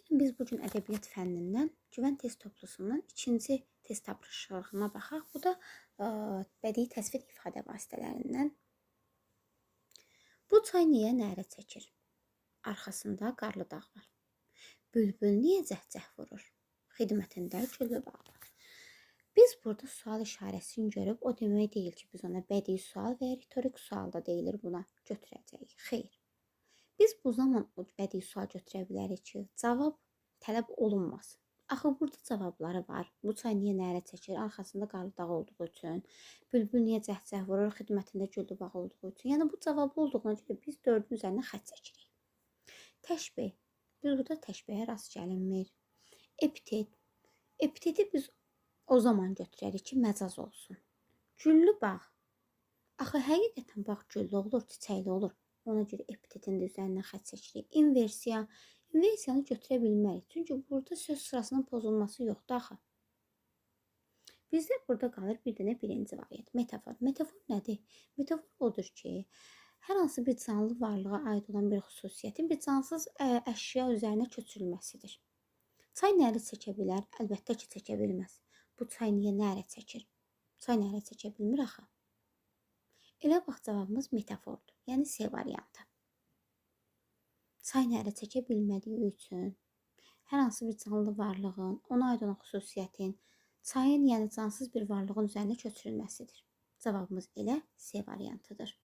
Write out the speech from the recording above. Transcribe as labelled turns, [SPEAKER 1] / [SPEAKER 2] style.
[SPEAKER 1] Biz bugün ədəbiyyat fənnindən güvən test toplusundan ikinci test tapşırığına baxaq. Bu da bədii təsvir ifadə vasitələrindən. Bu çay niyə nərə çəkir? Arxasında qarlı dağ var. Bülbül niyə cəhcəh vurur? Xidmətində güllü bağ var. Biz burada sual işarəsini görüb, o demək deyil ki, biz ona bədii sual və ya ritorik sual da deyilir buna götürəcəyik. Xeyr. Biz bu zaman o bədii sual götürə bilərik ki, cavab tələb olunmaz. Axı burada cavabları var. Bu çay niyə nərə çəkir? Arxasında qarlı dağ olduğu üçün. Bülbül niyə cəhcəh vurur? Xidmətində güllü bağ olduğu üçün. Yəni bu cavab olduğuna görə biz 4-ün üzərinə xətt çəkirik. Təşbeh. Biz burada təşbehə rast gəlinmir. Epitet. Epiteti biz o zaman götürərik ki, məcaz olsun. Güllü bağ. Axı həqiqətən bağ güllü olur, çiçəkli olur. Ona görə epitetin də üzərinə xətt çəkirik. İnversiya. İnversiyanı götürə bilmərik. Çünki burada söz sırasının pozulması yoxdur axı. Bizdə burada qalır bir dənə birinci variant. Metafor. Metafor nədir? Metafor odur ki, hər hansı bir canlı varlığa aid olan bir xüsusiyyətin bir cansız əşya üzərinə köçürülməsidir. Çay nərə çəkə bilər? Əlbəttə ki, çəkə bilməz. Bu çay niyə nərə çəkir? Çay nərə çəkə bilmir axı. Elə vaxt cavabımız metafordur. Yəni C variantı. Çay nərə çəkə bilmədiyi üçün hər hansı bir canlı varlığın, ona aid olan xüsusiyyətin çayın, yəni cansız bir varlığın üzərinə köçürülməsidir. Cavabımız elə C variantıdır.